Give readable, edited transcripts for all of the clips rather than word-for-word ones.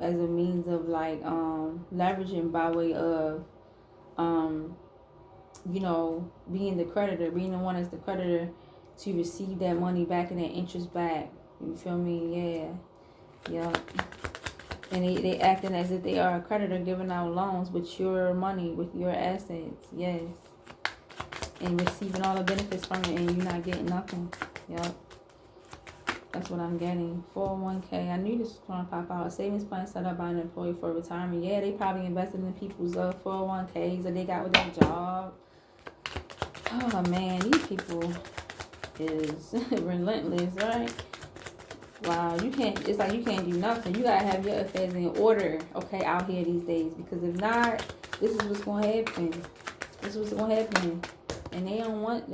as a means of like leveraging by way of being the creditor, being the one as the creditor to receive that money back and that interest back. You feel me? Yeah. And they acting as if they are a creditor, giving out loans with your money, with your assets. Yes. And receiving all the benefits from it, and you're not getting nothing. Yep. That's what I'm getting. 401k. I knew this was going to pop out. A savings plan set up by an employee for retirement. Yeah, they probably invested in people's 401ks that they got with their job. Oh, man. These people is relentless, right? Wow. It's like you can't do nothing. You got to have your affairs in order, okay, out here these days. Because if not, this is what's going to happen. This is what's going to happen. And they don't want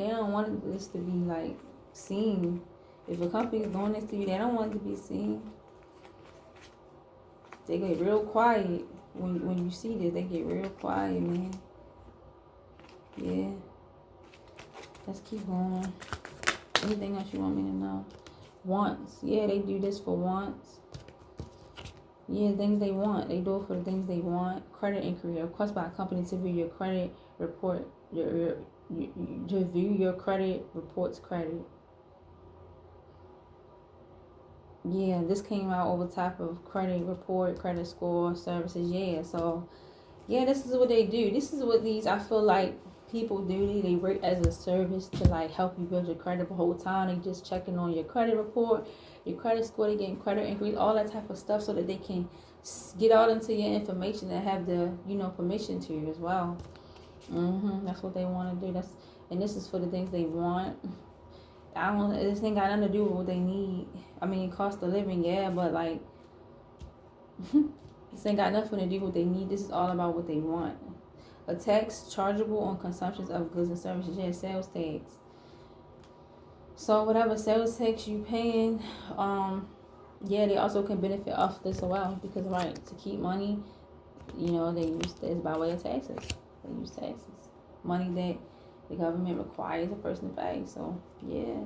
this to be, like, seen. If a company is doing this to you, they don't want it to be seen. They get real quiet when you see this. They get real quiet, man. Yeah. Let's keep going. Anything else you want me to know? Wants. Yeah, they do this for wants. Yeah, things they want. They do it for the things they want. Credit inquiry. Request by a company to view your credit report. To view your credit report's credit. Yeah, this came out over top of credit report, credit score, services. Yeah, so, yeah, this is what they do. This is what I feel like people do. They work as a service to, like, help you build your credit the whole time. They just checking on your credit report, your credit score. They getting credit increase, all that type of stuff so that they can get out into your information and have the, permission to as well. That's what they want to do. And this is for the things they want. This ain't got nothing to do with what they need. I mean, cost of living, yeah, but like, this ain't got nothing to do with what they need. This is all about what they want. A tax chargeable on consumptions of goods and services. Yeah, sales tax. So whatever sales tax you paying, yeah, they also can benefit off this as well because, right, to keep money, they use this by way of taxes. They use taxes, money that the government requires a person to pay. So, yeah.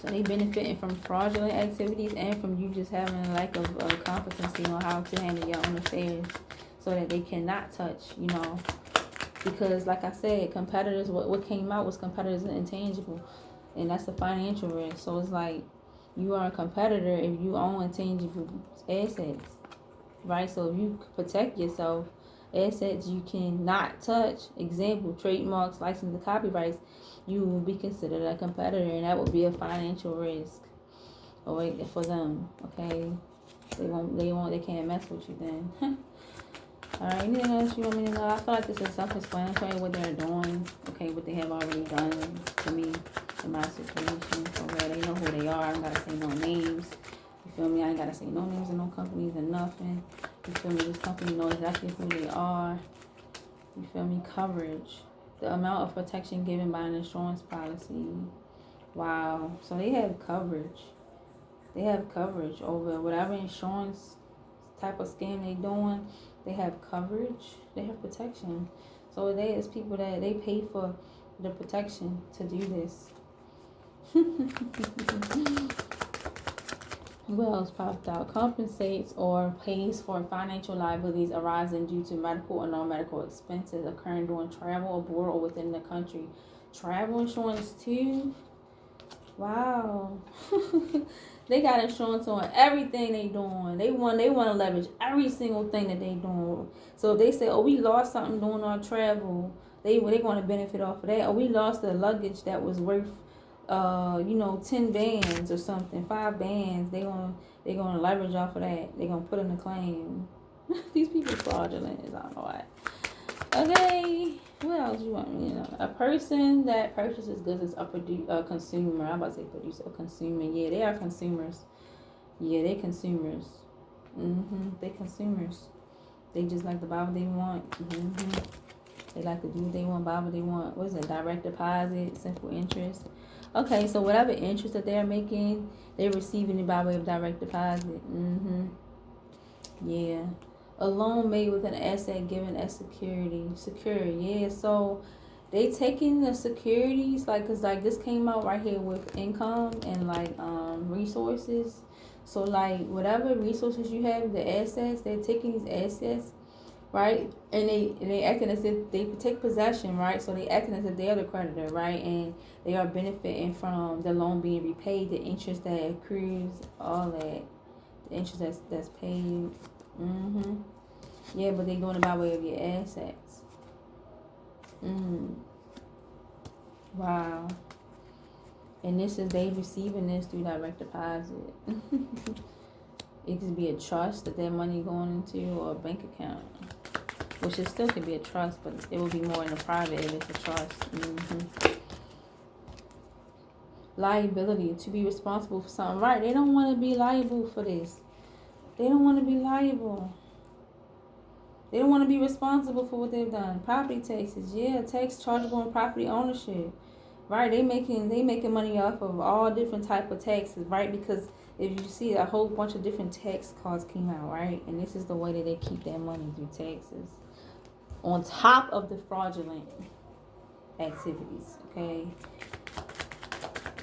So they benefiting from fraudulent activities and from you just having a lack of competency on how to handle your own affairs so that they cannot touch, Because, like I said, competitors, what came out was competitors and intangible. And that's the financial risk. So it's like you are a competitor if you own intangible assets, right? So if you protect yourself, assets you cannot touch, example, trademarks, license, and copyrights, you will be considered a competitor, and that would be a financial risk for them. Okay, they can't mess with you then. All right, anything else you want me to know? I feel like this is self-explanatory what they're doing. Okay, what they have already done to me in my situation. So they know who they are. I don't gotta say no names. You feel me? I ain't gotta say no names of no companies or nothing. You feel me? This company knows exactly who they are. You feel me? Coverage. The amount of protection given by an insurance policy. Wow. So they have coverage. They have coverage over whatever insurance type of scam they doing. They have coverage. They have protection. So there is people that they pay for the protection to do this. What else popped out? Compensates or pays for financial liabilities arising due to medical or non-medical expenses occurring during travel abroad or within the country. Travel insurance too? Wow. They got insurance on everything they doing. They want to leverage every single thing that they doing. So if they say, oh, we lost something during our travel, they going to benefit off of that. Or we lost the luggage that was worth 10 bands or something, 5 bands. They're gonna leverage off of that. They're gonna put in a claim. These people are fraudulent. I don't know why. Okay, what else you want me to know? A person that purchases goods is a consumer. I'm about to say producer, a consumer. Yeah, they are consumers. Yeah, they consumers. They consumers. They just like to buy what they want. They like to do what they want, buy what they want. What is it? Direct deposit, simple interest. Okay, so whatever interest that they're making, they're receiving it by way of direct deposit. Yeah. A loan made with an asset given as security. Yeah, so they taking the securities, like, cause like this came out right here with income and like resources. So like whatever resources you have, the assets, they're taking these assets, right? And they acting as if they take possession, right? So they acting as if they are the creditor, right? And they are benefiting from the loan being repaid, the interest that accrues, all that, the interest that's paid. Yeah, but they doing it by way of your assets. Wow. And this is they receiving this through direct deposit. It could be a trust that money going into, or a bank account, which it still could be a trust, but it will be more in the private if it's a trust. Liability, to be responsible for something, right? They don't want to be liable for this. They don't want to be liable. They don't want to be responsible for what they've done. Property taxes, yeah, tax chargeable on property ownership, right? They making money off of all different type of taxes, right? Because if you see, a whole bunch of different tax cards came out, right? And this is the way that they keep their money, through taxes, on top of the fraudulent activities. Okay,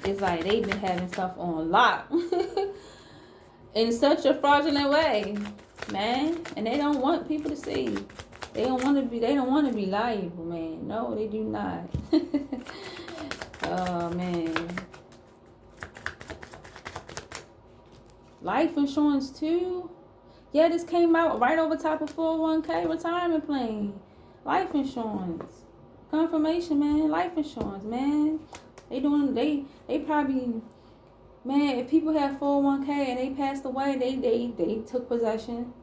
it's like they've been having stuff on lock in such a fraudulent way, man. And they don't want people to see. They don't want to be liable, man. No, they do not. Oh man. Life insurance too. Yeah, this came out right over top of 401k retirement plan. Life insurance. Confirmation, man. Life insurance, man. They probably, man, if people have 401k and they passed away, they took possession.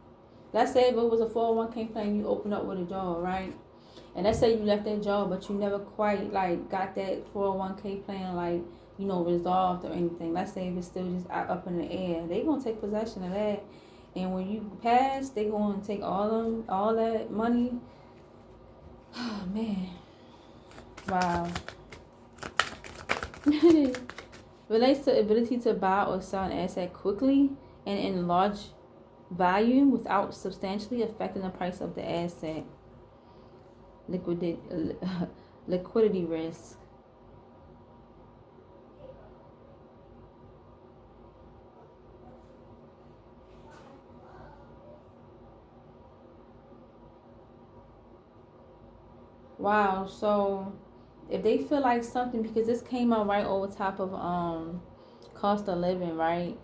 Let's say if it was a 401k plan you opened up with a job, right? And let's say you left that job, but you never quite like got that 401k plan like, resolved or anything. Let's say if it's still just up in the air, they gonna take possession of that. And when you pass, they gonna take all that money. Oh man, wow. Relates to ability to buy or sell an asset quickly and in large volume without substantially affecting the price of the asset. Liquidity risk. Wow, so if they feel like something, because this came out right over top of cost of living, right?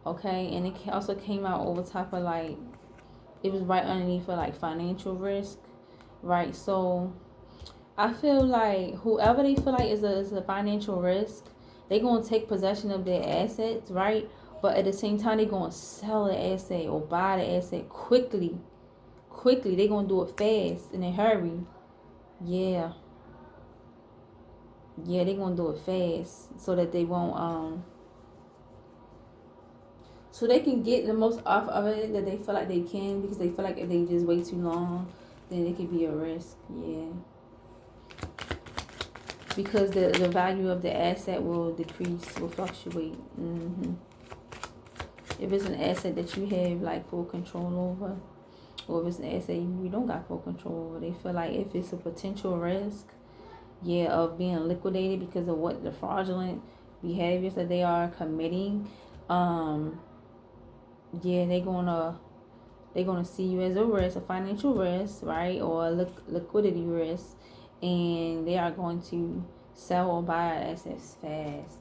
Okay, and it also came out over top of like, it was right underneath for like financial risk, right? So I feel like whoever they feel like is a financial risk, they gonna take possession of their assets, right? But at the same time, they gonna sell the asset or buy the asset quickly. They gonna do it fast in a hurry. Yeah, they gonna do it fast so that they won't so they can get the most off of it that they feel like they can, because they feel like if they just wait too long, then it could be a risk. Yeah, because the value of the asset will decrease, will fluctuate. If it's an asset that you have like full control over, or if it's an asset you don't got full control over, they feel like if it's a potential risk, yeah, of being liquidated because of what the fraudulent behaviors that they are committing, yeah, they're gonna see you as a risk, a financial risk, right, or a liquidity risk, and they are going to sell or buy assets fast.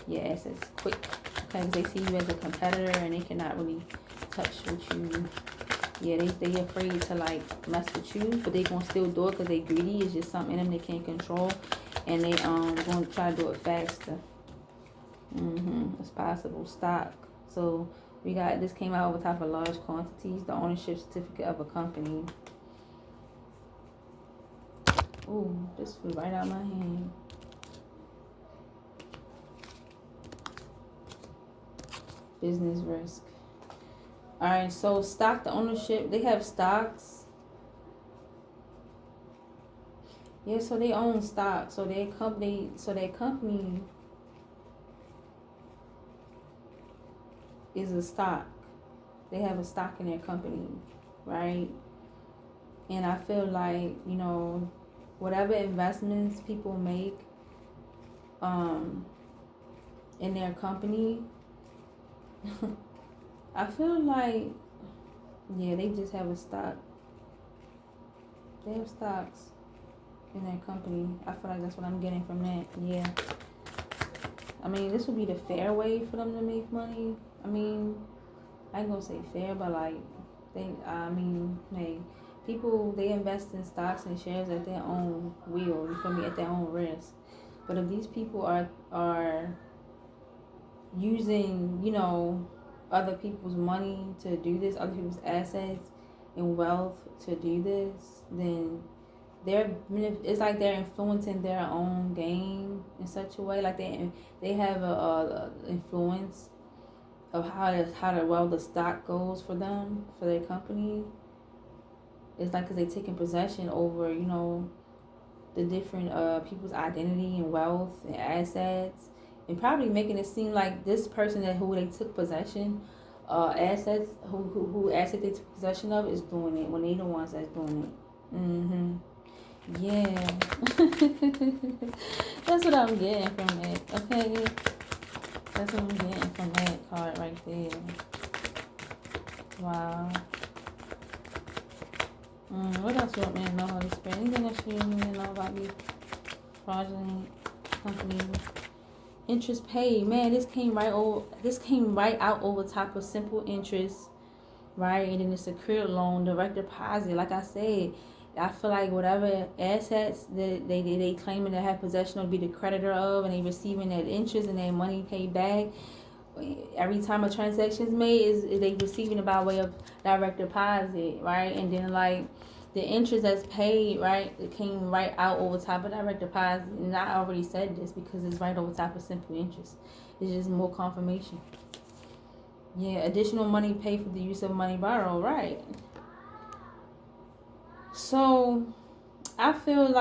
Yeah, assets quick, because they see you as a competitor and they cannot really touch with you. Yeah, they afraid to like mess with you, but they gonna still do it because they greedy. It's just something in them they can't control, and they gonna try to do it faster. It's possible. Stock. So we got this, came out over top of large quantities. The ownership certificate of a company. Ooh, this flew right out of my hand. Business risk. All right, so stock, the ownership, they have stocks. Yeah, so they own stock. So their company is a stock. They have a stock in their company, right? And I feel like, whatever investments people make in their company. I feel like, yeah, they just have a stock. They have stocks in their company. I feel like that's what I'm getting from that. Yeah. I mean, this would be the fair way for them to make money. I mean, I ain't gonna say fair, but like, hey, people, they invest in stocks and shares at their own will, you feel me, at their own risk. But if these people are using, you know, other people's money to do this, other people's assets and wealth to do this, then it's like they're influencing their own game in such a way, like they have a influence of how the stock goes for them, for their company. It's like because they taking possession over, you know, the different people's identity and wealth and assets, and probably making it seem like this person who they took possession assets who asset they took possession of is doing it when they the ones that's doing it. Yeah. That's what I'm getting from it. Okay, that's what I'm getting from that card right there. Wow. What else you want me to know, Holy Spirit? Anything else you want me to know about these fraudulent companies? Interest paid. Man, this came right out over top of simple interest, right? And then the secured loan, direct deposit. Like I said, I feel like whatever assets that they claiming to have possession of, be the creditor of, and they receiving that interest and their money paid back. Every time a transaction is made, is they receiving it by way of direct deposit, right? And then like the interest that's paid, right, it came right out over top of direct deposit. And I already said this because it's right over top of simple interest. It's just more confirmation. Yeah, additional money paid for the use of money borrowed, right? So I feel like